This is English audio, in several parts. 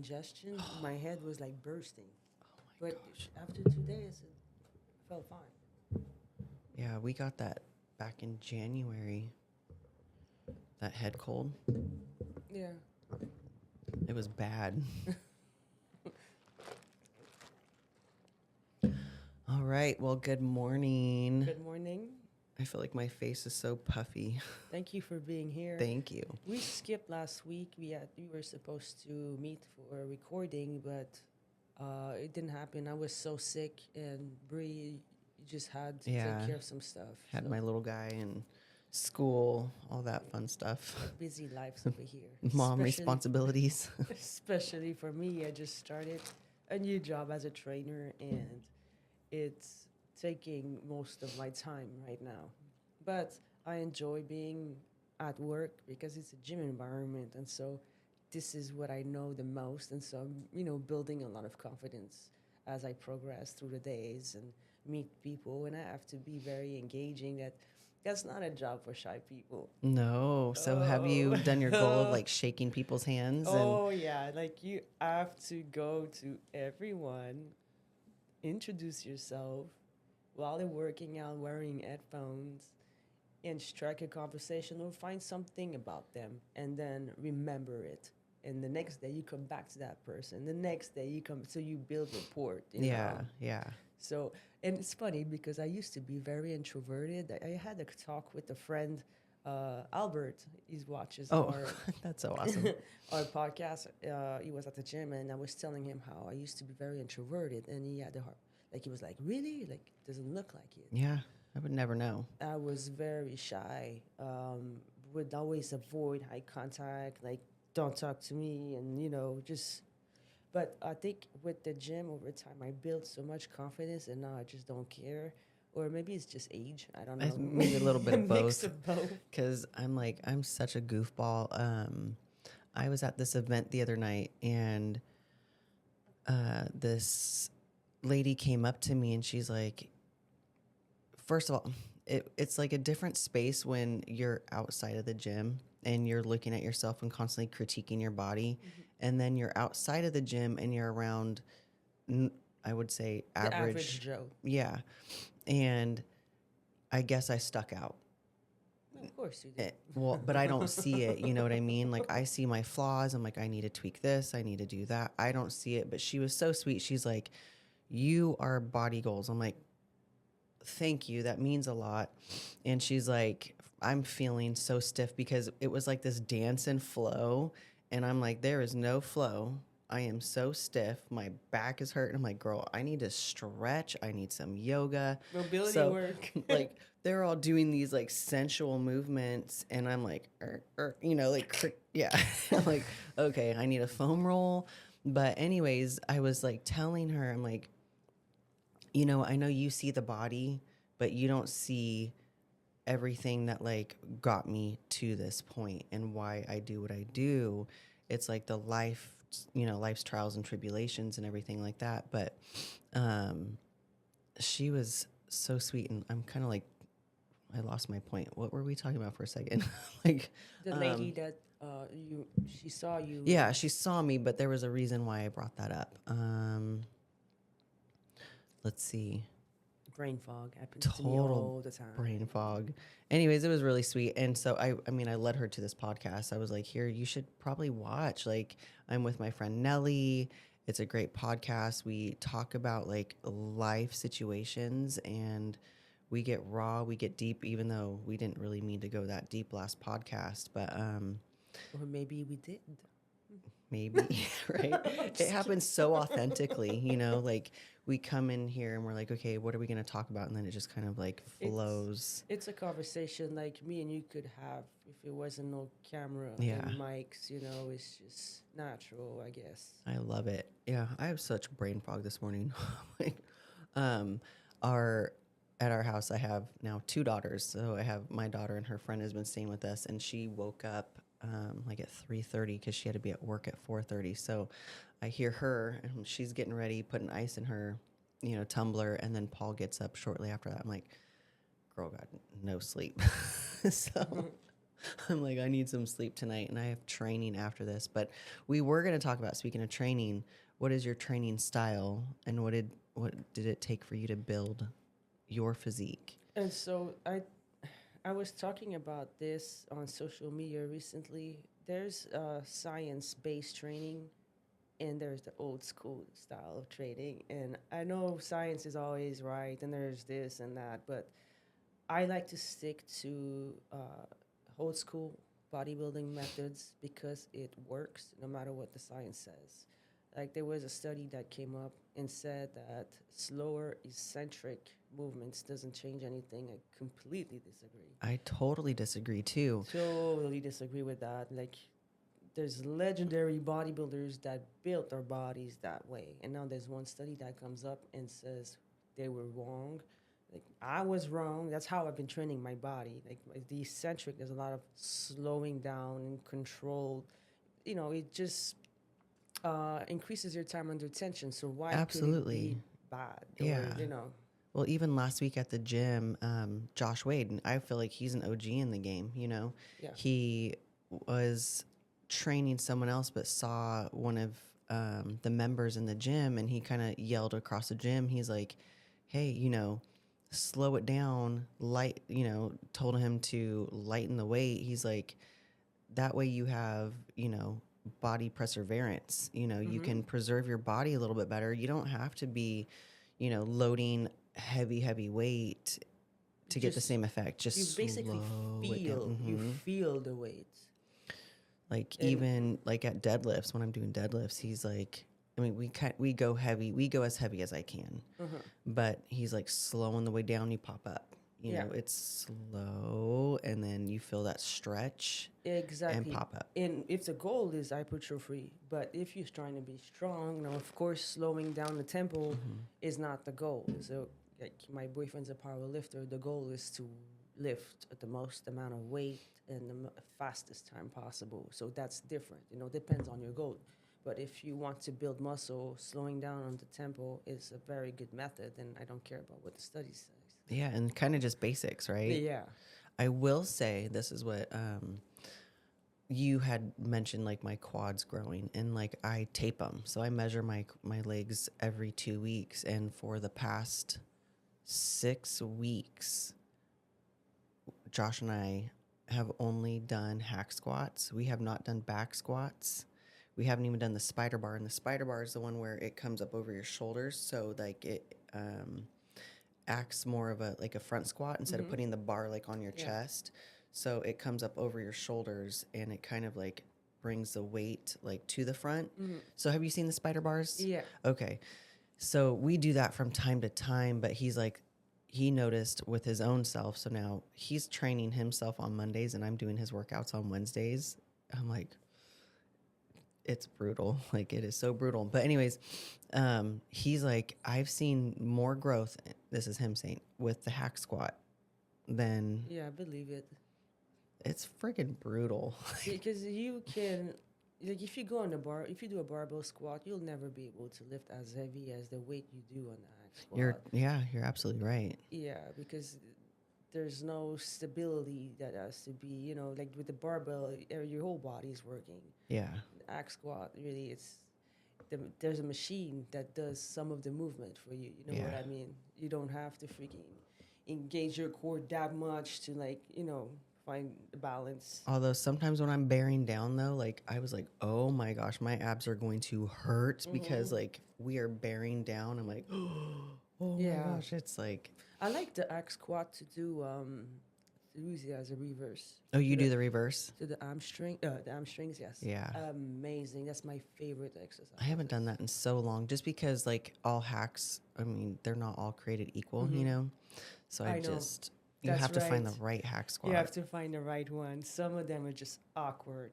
congestion. My head was like bursting. Oh my But gosh. after 2 days, it felt fine. Yeah, we got that back in January. That head cold. Yeah. It was bad. All right. Well, good morning. Good morning. I feel like my face is so puffy. Thank you for being here. Thank you. We skipped last week. We were supposed to meet for a recording, but it didn't happen. I was so sick, and Bree just had to take care of some stuff. Had so my little guy in school, all that fun stuff. busy lives over here. Mom Especially- responsibilities. Especially for me, I just started a new job as a trainer, and it's taking most of my time right now. But I enjoy being at work because it's a gym environment, and so this is what I know the most. And so I'm, building a lot of confidence as I progress through the days and meet people. And I have to be very engaging. That's not a job for shy people. No. So have you done your goal of like shaking people's hands? Oh, yeah. Like you have to go to everyone, introduce yourself while they're working out, wearing headphones, and strike a conversation or find something about them and then remember it. And the next day you come back to that person. The next day you come, so you build rapport. Yeah, yeah. So, and it's funny because I used to be very introverted. I had a talk with a friend, Albert. He watches our That's so awesome. our podcast. He was at the gym, and I was telling him how I used to be very introverted, and he had the heart. Like, he was like, really? Like, doesn't look like it. Yeah, I would never know. I was very shy. Would always avoid eye contact. Like, don't talk to me, and just. But I think with the gym over time, I built so much confidence, and now I just don't care. Or maybe it's just age. I don't know. Maybe a little bit of Mix both. of both. Because I'm such a goofball. I was at this event the other night, and this lady came up to me, and she's like, first of all, it's like a different space when you're outside of the gym and you're looking at yourself and constantly critiquing your body. Mm-hmm. And then you're outside of the gym and you're around, I would say, The average Joe. Yeah. And I guess I stuck out. Well, of course you do. Well, but I don't see it. You know what I mean? Like, I see my flaws. I'm like, I need to tweak this. I need to do that. I don't see it. But she was so sweet. She's like, you are body goals. I'm like, thank you. That means a lot. And she's like, I'm feeling so stiff because it was like this dance and flow. And I'm like, there is no flow. I am so stiff. My back is hurting. I'm like, girl, I need to stretch. I need some yoga. Mobility work. Like, they're all doing these like sensual movements. And I'm like, yeah. I'm like, okay, I need a foam roll. But anyways, I was like telling her, I'm like, I know you see the body, but you don't see everything that like got me to this point and why I do what I do. It's like the life's trials and tribulations and everything like that. But she was so sweet, and I'm kind of like, I lost my point. What were we talking about for a second? Like the lady that she saw you. Yeah, she saw me, but there was a reason why I brought that up. Let's see. Brain fog happens to me all the time. Brain fog. Anyways, it was really sweet. And so I led her to this podcast. I was like, here, you should probably watch. Like, I'm with my friend Nelly. It's a great podcast. We talk about like life situations, and we get raw, we get deep, even though we didn't really mean to go that deep last podcast. But or maybe we did. Maybe, right? It happens so authentically, like we come in here and we're like, okay, what are we going to talk about? And then it just kind of like flows. It's a conversation like me and you could have if it wasn't no camera Yeah. and mics, it's just natural, I guess. I love it. Yeah, I have such brain fog this morning. Like, at our house, I have now 2 daughters. So I have my daughter, and her friend has been staying with us, and she woke up like at 3:30 because she had to be at work at 4:30. So I hear her, and she's getting ready, putting ice in her, tumbler, and then Paul gets up shortly after that. I'm like, girl got no sleep. So I'm like, I need some sleep tonight, and I have training after this. But we were going to talk about, speaking of training, what is your training style, and what did it take for you to build your physique? And so I was talking about this on social media recently. There's science-based training, and there's the old school style of training. And I know science is always right, and there's this and that, but I like to stick to old school bodybuilding methods because it works no matter what the science says. Like there was a study that came up and said that slower eccentric movements doesn't change anything. I completely disagree. I totally disagree too. Totally disagree with that. Like there's legendary bodybuilders that built their bodies that way, and now there's one study that comes up and says they were wrong. Like I was wrong. That's how I've been training my body. Like the eccentric, there's a lot of slowing down and controlled. It just increases your time under tension. So why could it be Absolutely. bad? Yeah. Or. Well, even last week at the gym, Josh Wade, and I feel like he's an OG in the game, you know? Yeah. He was training someone else, but saw one of the members in the gym, and he kind of yelled across the gym. He's like, hey, slow it down, told him to lighten the weight. He's like, that way you have, body perseverance. You can preserve your body a little bit better. You don't have to be, loading heavy weight to get the same effect. You Just basically slow it down. you feel the weight. Like And even like at deadlifts, when I'm doing deadlifts, he's like, I mean, we go heavy, we go as heavy as I can, but he's like slowing the way down. You pop up, it's slow, and then you feel that stretch exactly. and pop up. And if the goal is hypertrophy, but if you're trying to be strong, now of course slowing down the tempo is not the goal. So like my boyfriend's a power lifter. The goal is to lift the most amount of weight in the fastest time possible. So that's different. Depends on your goal. But if you want to build muscle, slowing down on the tempo is a very good method, and I don't care about what the study says. Yeah, and kind of just basics, right? Yeah. I will say this is what you had mentioned, like my quads growing, and like I tape them. So I measure my legs every 2 weeks, and for the past 6 weeks, Josh and I have only done hack squats. We have not done back squats. We haven't even done the spider bar, and the spider bar is the one where it comes up over your shoulders, so like it acts more of a front squat instead of putting the bar like on your chest. So it comes up over your shoulders, and it kind of like brings the weight like to the front. So have you seen the spider bars? Yeah. Okay. So we do that from time to time, but he noticed with his own self. So now he's training himself on Mondays, and I'm doing his workouts on Wednesdays. I'm like, it's brutal. Like it is so brutal. But anyways, he's like, I've seen more growth. This is him saying with the hack squat than. Yeah, I believe it. It's freaking brutal. Because you can, like, if you go on the bar, if you do a barbell squat, you'll never be able to lift as heavy as the weight you do on the hack squat. You're absolutely right. Yeah, because there's no stability that has to be, like with the barbell, your whole body is working. Yeah. The hack squat, really, there's a machine that does some of the movement for you. You know what I mean? You don't have to freaking engage your core that much to find the balance. Although sometimes when I'm bearing down though, like I was like, oh my gosh, my abs are going to hurt because like we are bearing down. I'm like, oh my gosh, it's like. I like the hack squat to do to use it as a reverse. Oh, you do the reverse? To the hamstrings, yes. Yeah. Amazing. That's my favorite exercise. I haven't done that in so long, just because like all hacks, I mean, they're not all created equal, So you have to find the right hack squat. You have to find the right one. Some of them are just awkward.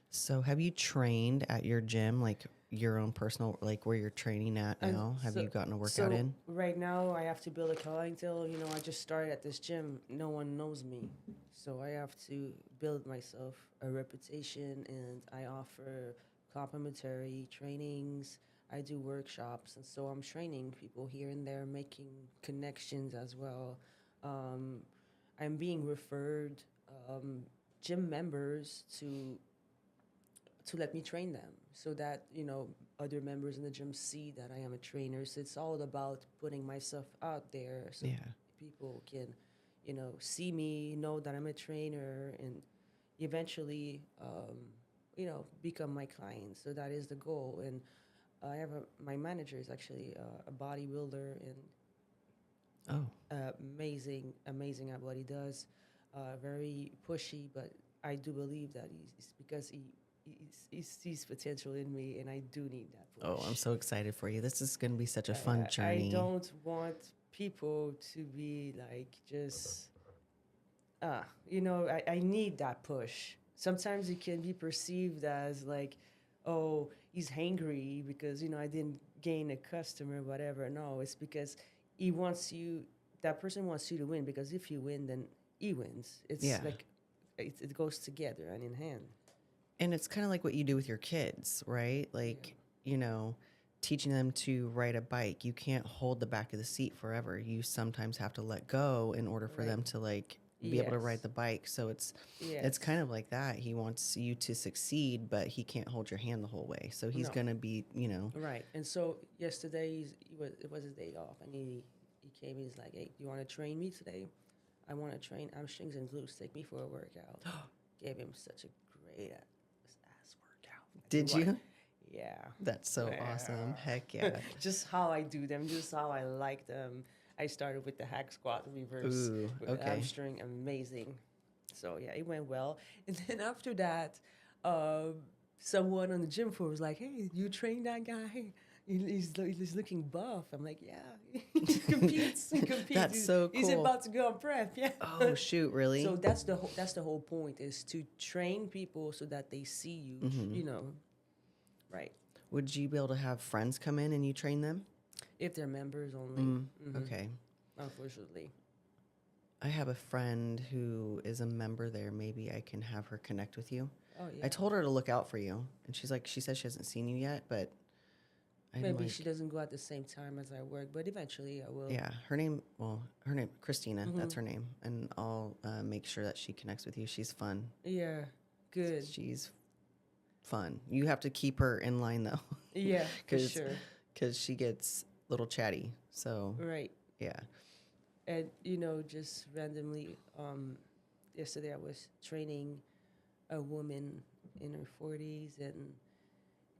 So have you trained at your gym, like your own personal, like where you're training at now? Have you gotten a workout in? Right now I have to build a clientele. I just started at this gym. No one knows me. So I have to build myself a reputation, and I offer complimentary trainings. I do workshops, and so I'm training people here and there, making connections as well. I'm being referred gym members to let me train them so that, other members in the gym see that I am a trainer. So it's all about putting myself out there so Yeah. people can, see me, know that I'm a trainer, and eventually, become my client. So that is the goal. And my manager is actually a bodybuilder and Oh, amazing at what he does. Very pushy, but I do believe that it's because he sees potential in me, and I do need that push. oh, I'm so excited for you. This is going to be such a fun I journey. don't want people to be like just, I need that push. Sometimes it can be perceived as like, oh, he's hangry because, I didn't gain a customer, whatever. No, it's because that person wants you to win, because if you win, then he wins. It's Yeah. like, it goes together and in hand. And it's kind of like what you do with your kids, right? Like, teaching them to ride a bike. You can't hold the back of the seat forever. You sometimes have to let go in order for Right. them to like be able to ride Yes. the bike. So it's Yes. kind of like that. He wants you to succeed, but he can't hold your hand the whole way. So he's No. going to be, Right. And so yesterday it was his day off, and he came. He's like, "Hey, you want to train me today? I want to train hamstrings and glutes. Take me for a workout." Gave him such a great ass workout. Did you? Yeah. That's so Yeah. awesome. Heck yeah. Just how I do them, just how I like them. I started with the hack squat reverse Ooh, with okay. hamstring, amazing. So yeah, it went well. And then after that, someone on the gym floor was like, "Hey, you train that guy? He's looking buff." I'm like, "Yeah, he competes. He competes. That's so He's cool. about to go on prep." Yeah. Oh, shoot, really? So that's the whole point, is to train people so that they see you. Right. Would you be able to have friends come in and you train them? If they're members only. Okay. Unfortunately. I have a friend who is a member there. Maybe I can have her connect with you. Oh yeah. I told her to look out for you, and she says she hasn't seen you yet, but Maybe she doesn't go at the same time as I work, but eventually I will. Yeah, her name, Christina, that's her name, and I'll make sure that she connects with you. She's fun. Yeah. Good. She's fun. You have to keep her in line though. Yeah, for sure. Because she gets a little chatty. So Right. yeah. And just randomly, yesterday I was training a woman in her 40s, and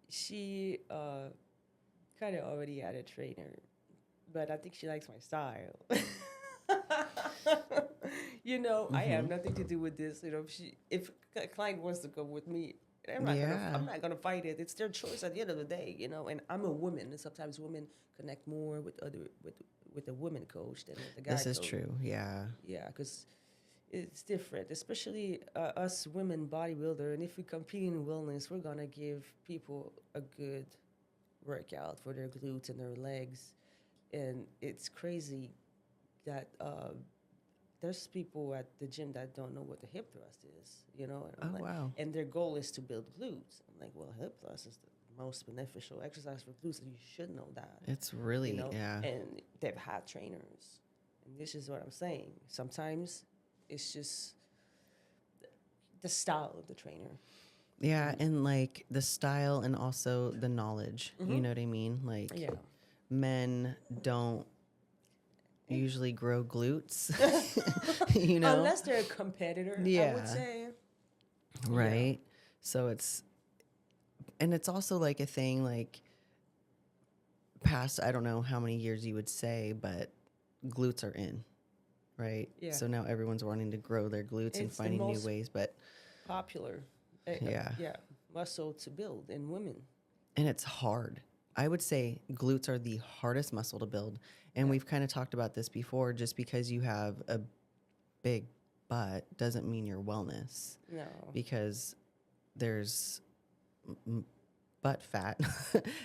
she kind of already had a trainer, but I think she likes my style. I have nothing to do with this. If a client wants to go with me, I'm not gonna fight it. It's their choice at the end of the day, And I'm a woman, and sometimes women connect more with a woman coach than with the guy. This is coach. true. Yeah. Yeah, because it's different, especially us women bodybuilder. And if we compete in wellness, we're gonna give people a good workout for their glutes and their legs. And it's crazy that there's people at the gym that don't know what the hip thrust is, And I'm like, wow. And their goal is to build glutes. I'm like, well, hip thrust is the most beneficial exercise for glutes, and you should know that. It's really, yeah. And they've had trainers. And this is what I'm saying. Sometimes it's just the style of the trainer. Yeah, and like the style and also the knowledge. You know what I mean? Like men don't usually grow glutes. Unless they're a competitor, I would say. Right. Yeah. So it's also like a thing like past, I don't know how many years you would say, but glutes are in, right? Yeah. So now everyone's wanting to grow their glutes and finding new ways, but popular. Muscle to build in women. And it's hard. I would say glutes are the hardest muscle to build. And we've kind of talked about this before. Just because you have a big butt doesn't mean you're wellness. No. Because there's butt fat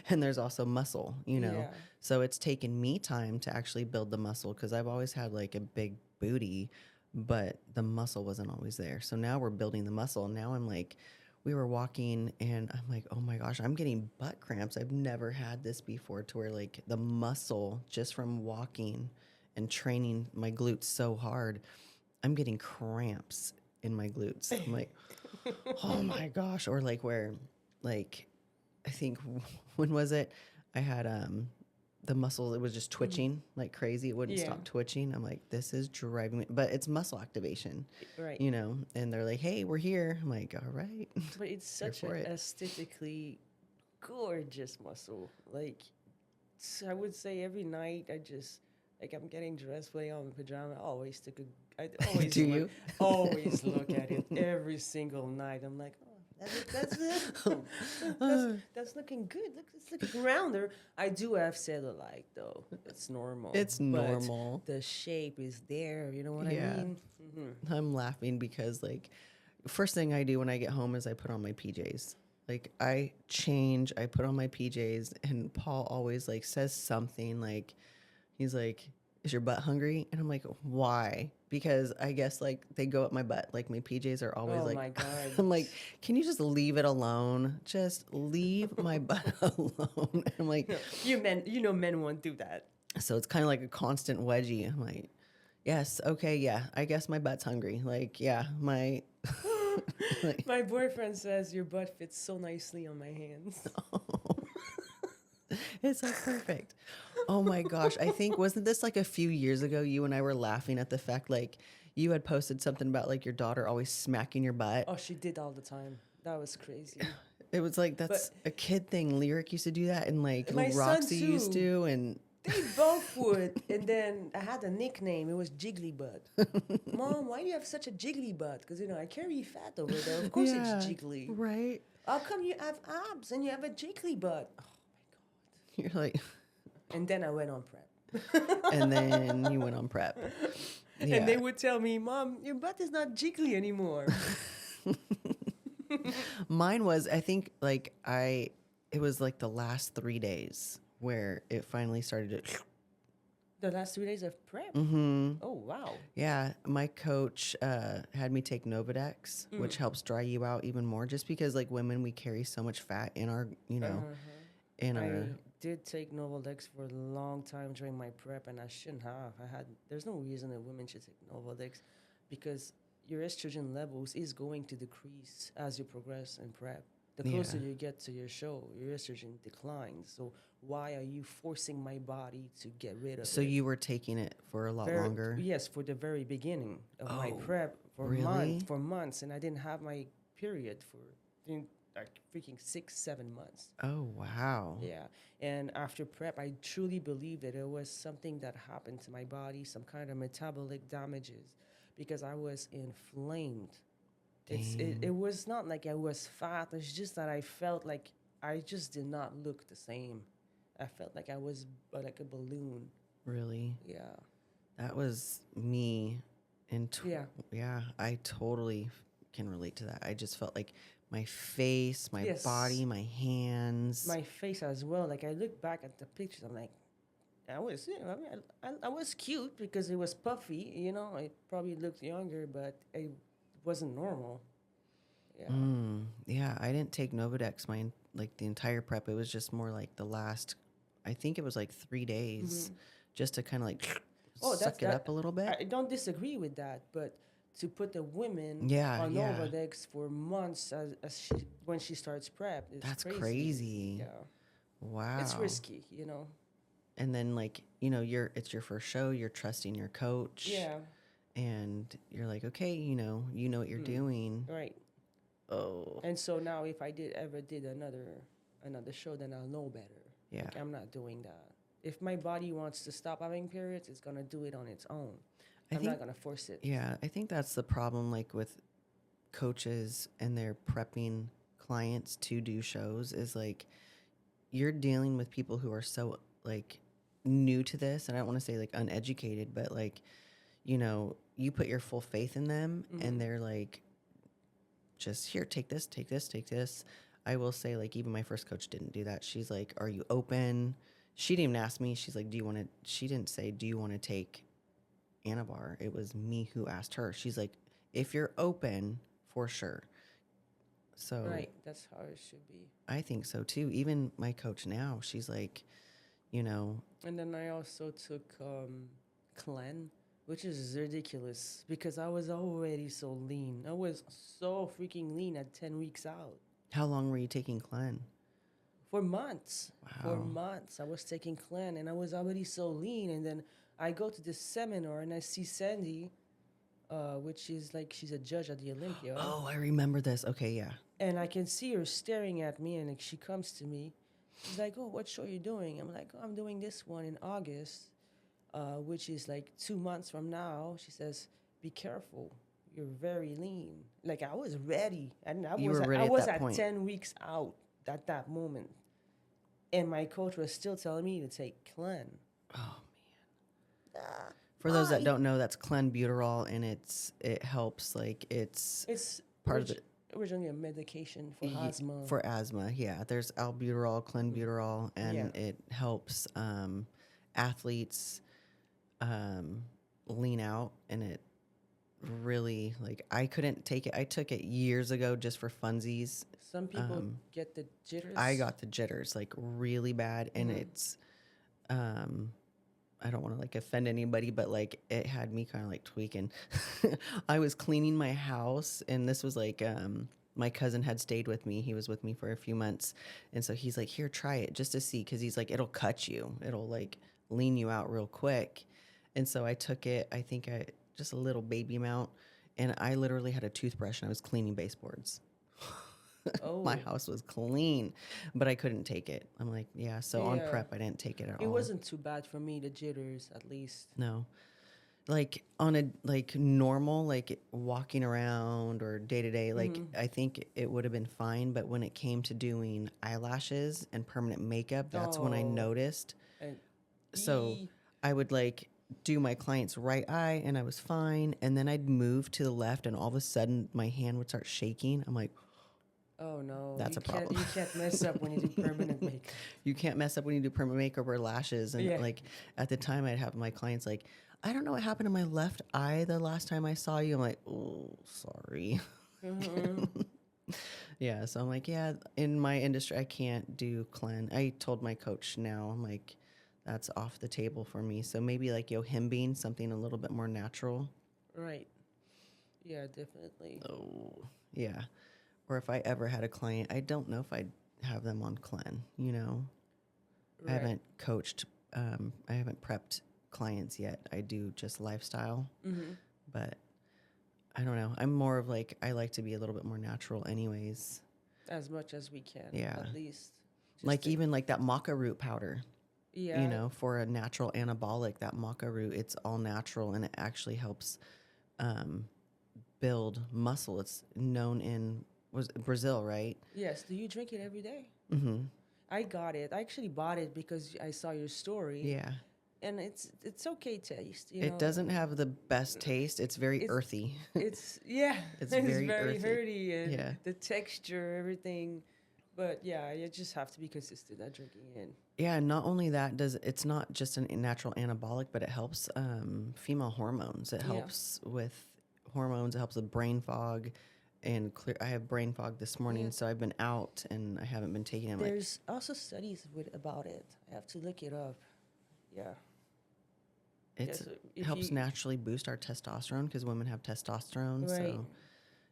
and there's also muscle, Yeah. So it's taken me time to actually build the muscle, because I've always had like a big booty, but the muscle wasn't always there. So now we're building the muscle. And now I'm like, we were walking and I'm like, oh my gosh, I'm getting butt cramps. I've never had this before, to where like the muscle, just from walking and training my glutes so hard, I'm getting cramps. in my glutes. I'm like, oh my gosh. Or like where, like, I think, when was it? I had the muscle, it was just twitching like crazy. It wouldn't Yeah. stop twitching. I'm like, this is driving me. But it's muscle activation, Right. you know? And they're like, hey, we're here. I'm like, all right. But it's Here such for an it. aesthetically gorgeous muscle. Like, I would say every night I just, like, I'm getting dressed, putting on my pajama. I always Do look, you? always look at it every single night. I'm like, oh, that's it. That's looking good. Look, it's looking rounder. I do have cellulite though. It's normal. It's normal. But the shape is there. You know what I Yeah. mean? I'm laughing because, like, first thing I do when I get home is I put on my PJs. Like, I change, I put on my PJs, and Paul always, like, says something like, he's like, is your butt hungry? And I'm like, why? Because I guess, like, they go up my butt. Like, my PJs are always Oh like, my God. I'm like, can you just leave it alone? Just leave my butt alone. I'm like, Men won't do that. so it's kind of like a constant wedgie. I'm like, yes, okay, yeah, I guess my butt's hungry. Like, yeah, my like, My boyfriend says your butt fits so nicely on my hands. it's like perfect. Oh my gosh. I think, wasn't this like a few years ago, you and I were laughing at the fact, like, you had posted something about like your daughter always smacking your butt. Oh, she did all the time. That was crazy. It was like, that's a kid thing. Lyric used to do that, and like My son Roxy too. used to, and They both would. And then I had a nickname. It was Jiggly Butt. Mom, why do you have such a jiggly butt? Because, I carry fat over there. Of course yeah, it's jiggly. right? How come you have abs and you have a jiggly butt? Oh, my God. You're like, And then I went on prep. and then you went on prep. Yeah. And they would tell me, Mom, your butt is not jiggly anymore. Mine was, I think, like, it was like the last 3 days where it finally started to. The last 3 days of prep? Mm-hmm. Oh, wow. Yeah, my coach had me take Novadex, which helps dry you out even more. Just because, like, women, we carry so much fat in our, in I our. did take Novodex for a long time during my prep, and I shouldn't have. There's no reason that women should take Novodex, because your estrogen levels is going to decrease as you progress in prep. The closer you get to your show, your estrogen declines. So why are you forcing my body to get rid of it? So you were taking it for a lot longer? Yes, for the very beginning of my prep for really? for months, and I didn't have my period for like freaking 6-7 months. Oh, wow. Yeah, and after prep, I truly believe that it was something that happened to my body, some kind of metabolic damages, because I was inflamed. It was not like I was fat. It's just that I felt like I just did not look the same. I felt like I was like a balloon. Really? Yeah. That was me. Yeah. I totally can relate to that. I just felt like my face, my body, my hands. My face as well. Like, I look back at the pictures, I'm like, I was cute because it was puffy, I probably looked younger, but it wasn't normal. Yeah. Yeah, I didn't take Novadex like the entire prep. It was just more like the last, I think it was like 3 days, just to kind of like suck it up a little bit. I don't disagree with that, but to put the women on Novadex for months when she starts prep, that's crazy. Yeah. Wow. It's risky, And then, like, it's your first show, you're trusting your coach. Yeah. And you're like, okay, you know what you're doing. Right. Oh. And so now if I ever did another show, then I'll know better. Yeah. Like, I'm not doing that. If my body wants to stop having periods, it's going to do it on its own. I'm not going to force it. Yeah, I think that's the problem, like, with coaches and their prepping clients to do shows, is like, you're dealing with people who are so, like, new to this, and I don't want to say like uneducated, but like, you put your full faith in them, and they're like, just here, take this. I will say, like, even my first coach didn't do that. She's like, are you open? She didn't even ask me. She's like, she didn't say, do you want to take Anavar? It was me who asked her. She's like, if you're open, for sure. So Right, that's how it should be. I think so too. Even my coach now, she's like, And then I also took Clen, which is ridiculous because I was already so lean. I was so freaking lean at 10 weeks out. How long were you taking Clen? For months. For Wow. months. I was taking Clen and I was already so lean. And then I go to this seminar and I see Sandy, which is like she's a judge at the Olympia. Oh, I remember this. Okay, yeah. And I can see her staring at me and like, she comes to me. She's like, oh, what show are you doing? I'm like, oh, I'm doing this one in August, which is like 2 months from now. She says, be careful. You're very lean. Like I was ready. And You were ready at that point. 10 weeks out at that moment. And my coach was still telling me to take Clen. Oh man. For those that don't know, that's clenbuterol, and it helps like it's part of the originally a medication for asthma. For asthma, yeah. There's albuterol, clenbuterol, and it helps athletes lean out, and it really like I couldn't take it. I took it years ago just for funsies. Some people get the jitters. I got the jitters like really bad, and it's I don't want to like offend anybody, but like it had me kind of like tweaking. I was cleaning my house, and this was like my cousin had stayed with me. He was with me for a few months, and so he's like, "Here, try it just to see," because he's like, "It'll cut you. It'll like lean you out real quick." And so I took it. I think just a little baby amount, and I literally had a toothbrush and I was cleaning baseboards. Oh. My house was clean, but I couldn't take it. I'm like, yeah. So on prep, I didn't take it at all. It wasn't too bad for me, the jitters, at least. No, like on a like normal, like walking around or day to day, like I think it would have been fine. But when it came to doing eyelashes and permanent makeup, that's when I noticed. So I would like do my client's right eye and I was fine. And then I'd move to the left and all of a sudden my hand would start shaking. I'm like, oh no, that's a problem. You can't mess up when you do permanent makeup. You can't mess up when you do permanent makeup or lashes. And like at the time I'd have my clients like, I don't know what happened to my left eye the last time I saw you. I'm like, oh, sorry. Yeah. So I'm like, yeah, in my industry, I can't do Clen. I told my coach now, I'm like, that's off the table for me. So maybe like yohimbine, something a little bit more natural. Right. Yeah, definitely. Oh, yeah. Or if I ever had a client, I don't know if I'd have them on Clen, you know. Right. I haven't coached, I haven't prepped clients yet. I do just lifestyle. But I don't know. I'm more of like, I like to be a little bit more natural anyways. As much as we can, at least. Like even like that maca root powder. Yeah. You know, for a natural anabolic, that maca root, it's all natural and it actually helps build muscle. It's known in Brazil, right? Yes. Do you drink it every day? I got it. I actually bought it because I saw your story. Yeah. And it's okay taste. You it know? Doesn't have the best taste. It's very earthy. It's it's very earthy and the texture, everything. But yeah, you just have to be consistent at drinking it. Yeah, not only that, it's not just a natural anabolic, but it helps female hormones. It helps with hormones. It helps with brain fog. And I have brain fog this morning, so I've been out and I haven't been taking it. There's also studies about it. I have to look it up. Yeah. It helps naturally boost our testosterone because women have testosterone. Right. So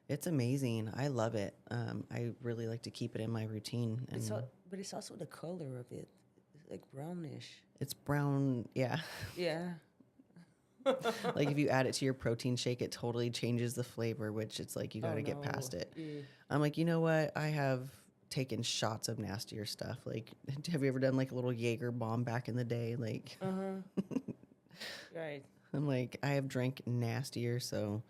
it's amazing. I love it. I really like to keep it in my routine. And but it's also the color of it. It's like brownish. It's brown. Yeah. Yeah. Like if you add it to your protein shake, it totally changes the flavor, which it's like you got to get past it. Yeah. I'm like, you know what? I have taken shots of nastier stuff. Like, have you ever done like a little Jaeger bomb back in the day? Like, right. I'm like, I have drank nastier, so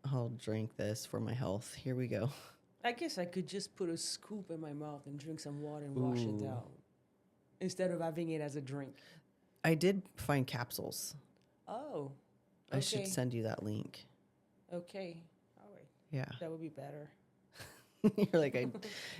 I'll drink this for my health. Here we go. I guess I could just put a scoop in my mouth and drink some water and wash it down instead of having it as a drink. I did find capsules. Oh. Okay. I should send you that link. Okay. All right. Yeah. That would be better. You're like,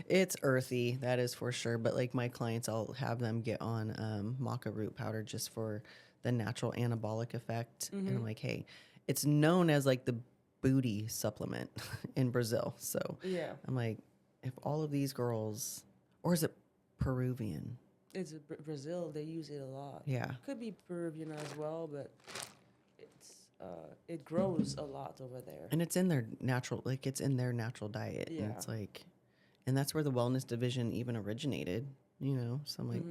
it's earthy, that is for sure. But like my clients, I'll have them get on maca root powder just for the natural anabolic effect. And I'm like, hey, it's known as like the booty supplement in Brazil. So I'm like, if all of these girls, or is it Peruvian? It's Brazil. They use it a lot. Yeah. Could be Peruvian as well, but it grows a lot over there. And it's in their natural, like it's in their natural diet. And Yeah. it's like, and that's where the wellness division even originated, you know? So I'm like,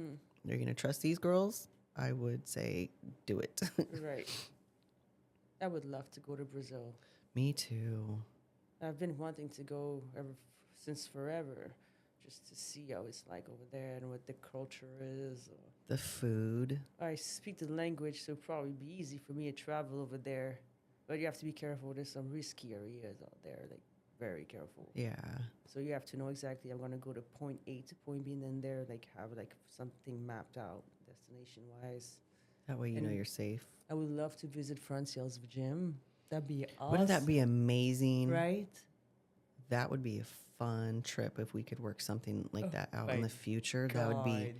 you're going to trust these girls? I would say do it. Right. I would love to go to Brazil. Me too. I've been wanting to go since forever, just to see how it's like over there and what the culture is. The food. I speak the language, so it'll probably be easy for me to travel over there. But you have to be careful. There's some risky areas out there, like very careful. Yeah. So you have to know exactly I'm gonna go to point A to point B, and then there like have like something mapped out destination wise. That way you know you're safe. I would love to visit Francielle's gym. That'd be awesome. Wouldn't that be amazing? Right? That would be a fun trip if we could work something like that out in my the future. That would be God.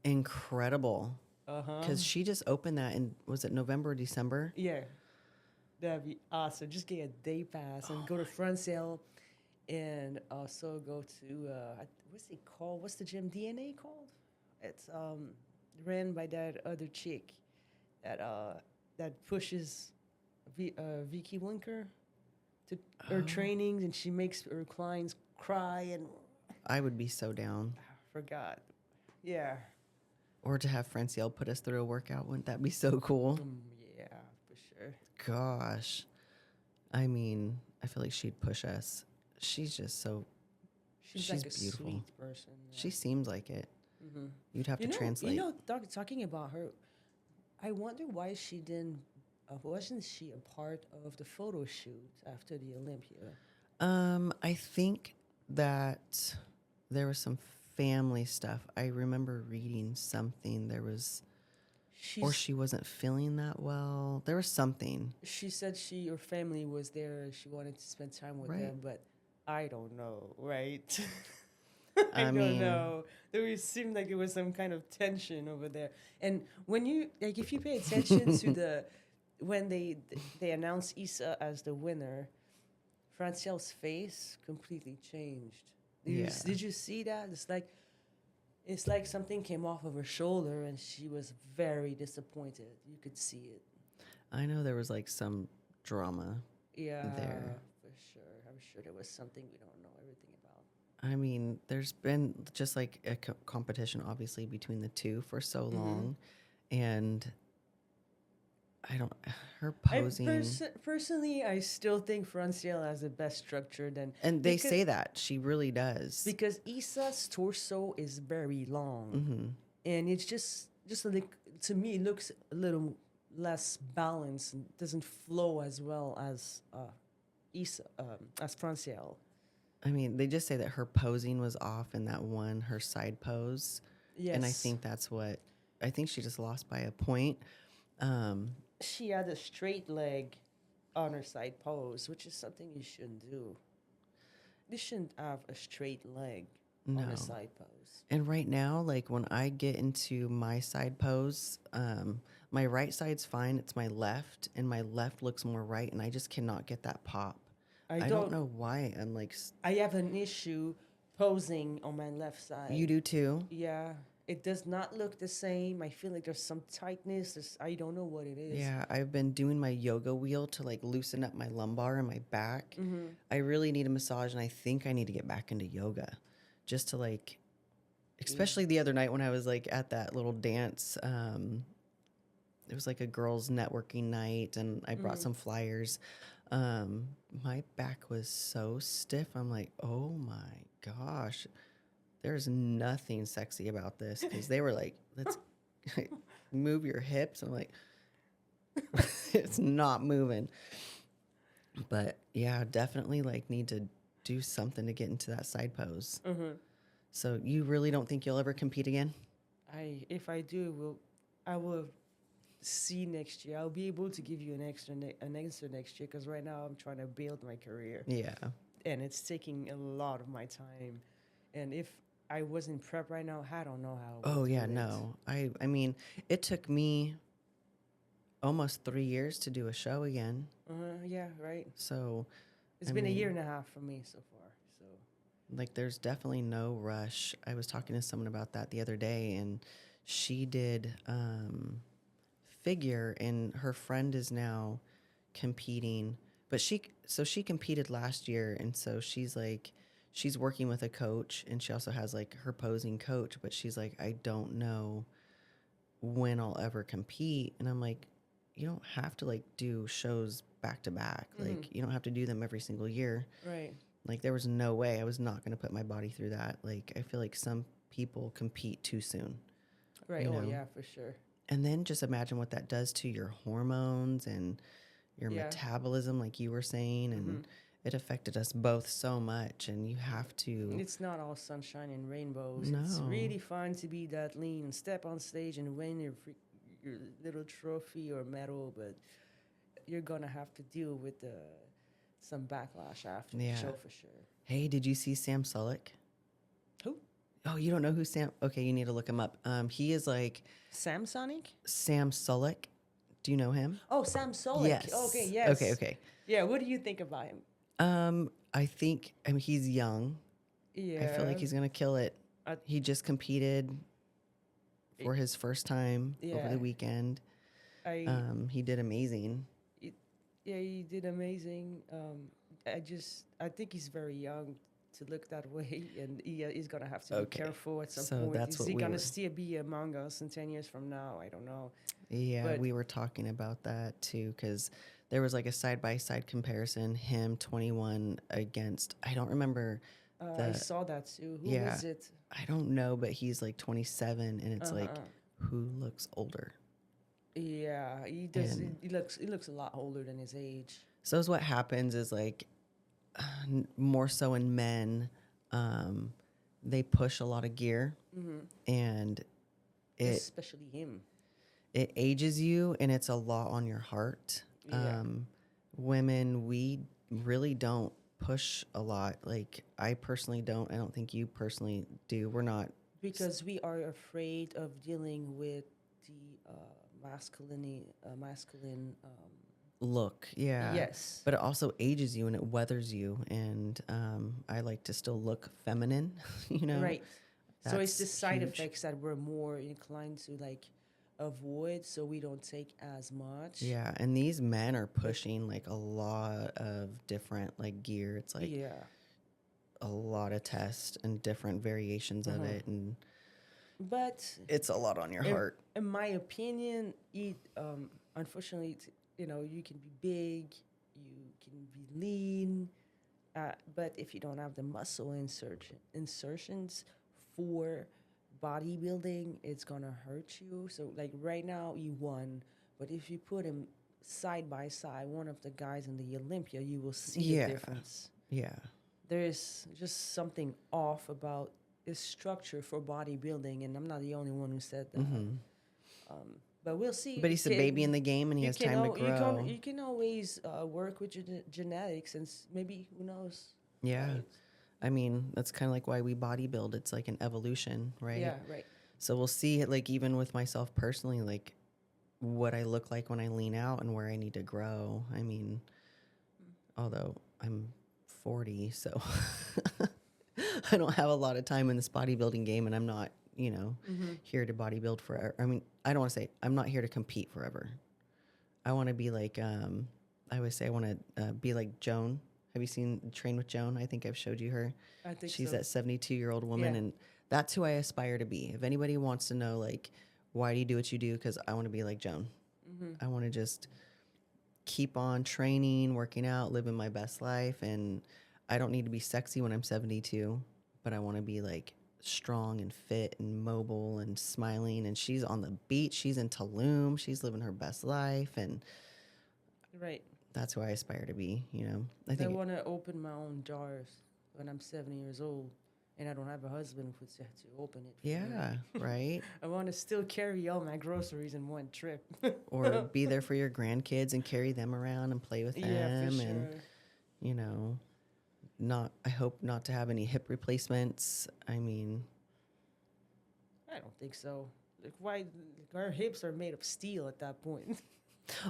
incredible. Because she just opened that in, was it November or December? Yeah. That'd be awesome. Just get a day pass and go to Francielle and also go to, what's it called? What's the gym? DNA called? It's ran by that other chick that pushes Vicky Winker to her trainings, and she makes her clients cry and I would be so down. forgot. Yeah. Or to have Francielle put us through a workout. Wouldn't that be so cool? Yeah, for sure. Gosh. I mean, I feel like she'd push us. She's just so, She's like a beautiful. sweet person. Yeah. She seems like it. You'd have to translate. You know, talking about her, I wonder why she didn't. Wasn't she a part of the photo shoot after the Olympia? I think that there was some family stuff. I remember reading something. There was, or she wasn't feeling that well. There was something. She said her family was there. She wanted to spend time with them, but I don't know, right? I don't know. There seemed like it was some kind of tension over there. And when you if you pay attention to when they announced Issa as the winner, Francielle's face completely changed. Did you see that? It's like something came off of her shoulder, and she was very disappointed. You could see it. I know there was like some drama. There. For sure. I'm sure there was something we don't know everything about. I mean, there's been just like a competition, obviously, between the two for so long, and her posing. Personally, I still think Francielle has the best structure than. And they say that she really does, because Issa's torso is very long, and it's just like, to me, it looks a little less balanced and doesn't flow as well as Issa, as Francielle. I mean, they just say that her posing was off in that one, her side pose. Yes. And I think she just lost by a point. She had a straight leg on her side pose, which is something you shouldn't do. You shouldn't have a straight leg on a side pose. And right now, like when I get into my side pose, my right side's fine. It's my left, and my left looks more right, and I just cannot get that pop. I don't know why. I'm like... I have an issue posing on my left side. You do too? Yeah. It does not look the same. I feel like there's some tightness. I don't know what it is. Yeah, I've been doing my yoga wheel to like loosen up my lumbar and my back. I really need a massage, and I think I need to get back into yoga just to like... Especially the other night when I was like at that little dance... it was like a girls' networking night, and I brought some flyers. My back was so stiff. I'm like, oh my gosh, there's nothing sexy about this. Because they were like, let's move your hips. I'm like, it's not moving. But yeah, definitely like need to do something to get into that side pose. So you really don't think you'll ever compete again? If I do, I will see next year. I'll be able to give you an answer next year, because right now I'm trying to build my career. Yeah. And it's taking a lot of my time. And if I was in prep right now, I don't know how. Oh yeah, no. I mean, it took me almost 3 years to do a show again. Yeah, right. So it's been a year and a half for me so far. So like, there's definitely no rush. I was talking to someone about that the other day, and she did figure, and her friend is now, competing, but she competed last year, and so she's working with a coach, and she also has like her posing coach, but she's like, I don't know when I'll ever compete. And I'm like, you don't have to like do shows back to back. Like you don't have to do them every single year. Right. Like there was no way I was not going to put my body through that. Like I feel like some people compete too soon. Right. You Oh know? yeah, for sure. And then just imagine what that does to your hormones and your Yeah. metabolism, like you were saying. And it affected us both so much. And you have to. It's not all sunshine and rainbows. No. It's really fun to be that lean and step on stage and win your little trophy or medal, but you're gonna have to deal with some backlash after the show for sure. Hey, did you see Sam Sulek? Who? Oh, you don't know who Sam? Okay, you need to look him up. He is like Sam Sonic? Sam Sulek. Do you know him? Oh, Sam Sulek. Yes. Okay, yes. Okay. Yeah, what do you think about him? I mean, he's young. Yeah. I feel like he's gonna kill it. He just competed for his first time over the weekend. He did amazing. He did amazing. I think he's very young to look that way, and he's gonna have to be careful at some point. That's Is he gonna still be among us in 10 years from now? I don't know. Yeah, but we were talking about that too, because there was like a side-by-side comparison, him 21 against, I don't remember. I saw that too. Who is it? I don't know, but he's like 27, and it's like, who looks older? Yeah, he does. He looks a lot older than his age. So is what happens is like, more so in men, they push a lot of gear, and especially him. It ages you, and it's a lot on your heart. Yeah. Women, we really don't push a lot. Like I personally don't. I don't think you personally do. We're not, because we are afraid of dealing with the masculine look. Yeah. Yes. But it also ages you and it weathers you. And I like to still look feminine. You know. Right. That's so it's the side huge. effects that we're more inclined to like avoid, so we don't take as much. Yeah, and these men are pushing like a lot of different like gear. It's like a lot of tests and different variations of it, and but it's a lot on your heart. In my opinion, unfortunately, you can be big, you can be lean, but if you don't have the muscle insertions for bodybuilding, it's gonna hurt you. So like right now you won, but if you put him side by side, one of the guys in the Olympia, you will see the difference. Yeah. There is just something off about his structure for bodybuilding, and I'm not the only one who said that. But we'll see. But he's a baby in the game, and he has time to grow. You can always work with your genetics, and maybe, who knows? Yeah. Right. I mean, that's kind of like why we bodybuild. It's like an evolution, right? Yeah, right. So we'll see it, like even with myself personally, like what I look like when I lean out and where I need to grow. I mean, although I'm 40, so I don't have a lot of time in this bodybuilding game, and I'm not, here to bodybuild forever. I mean, I don't want to say I'm not here to compete forever. I want to be like, I always say I want to be like Joan. Have you seen Train with Joan? I think I've showed you her. I think she's so. that 72-year-old woman, and that's who I aspire to be. If anybody wants to know, like, why do you do what you do? Because I want to be like Joan. I want to just keep on training, working out, living my best life, and I don't need to be sexy when I'm 72, but I want to be like strong and fit and mobile and smiling. And she's on the beach. She's in Tulum. She's living her best life, and right. That's who I aspire to be, I want to open my own jars when I'm 70 years old, and I don't have a husband who's to open it. Yeah, right. I want to still carry all my groceries in one trip. Or be there for your grandkids and carry them around and play with them. Yeah, for sure. And, I hope not to have any hip replacements. I mean, I don't think so. Like, why? Like, our hips are made of steel at that point.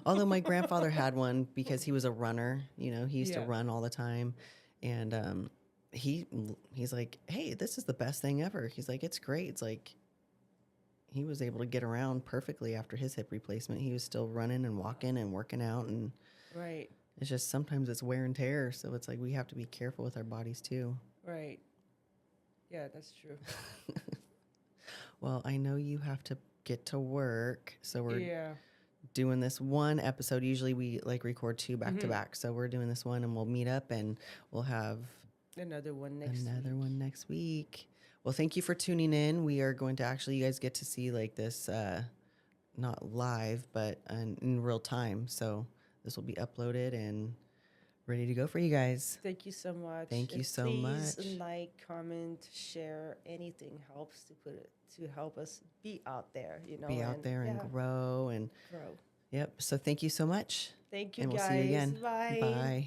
Although my grandfather had one because he was a runner, he used to run all the time. And he's like, hey, this is the best thing ever. He's like, it's great. It's like he was able to get around perfectly after his hip replacement. He was still running and walking and working out. And Right. It's just sometimes it's wear and tear. So it's like we have to be careful with our bodies too. Right. Yeah, that's true. Well, I know you have to get to work. So we're Yeah. doing this one episode. Usually we like record 2 back to Mhm. back. So we're doing this one and we'll meet up and we'll have Another one next another week. one next week. Well, thank you for tuning in. We are going to actually, you guys get to see like this, not live, but in real time. So this will be uploaded and ready to go for you guys. Thank you so much. Thank you And so please much. like, comment, share. Anything helps to help us be out there, Be out and there and grow and grow. yep. So thank you so much. Thank you And we'll guys. see you again. Bye. Bye.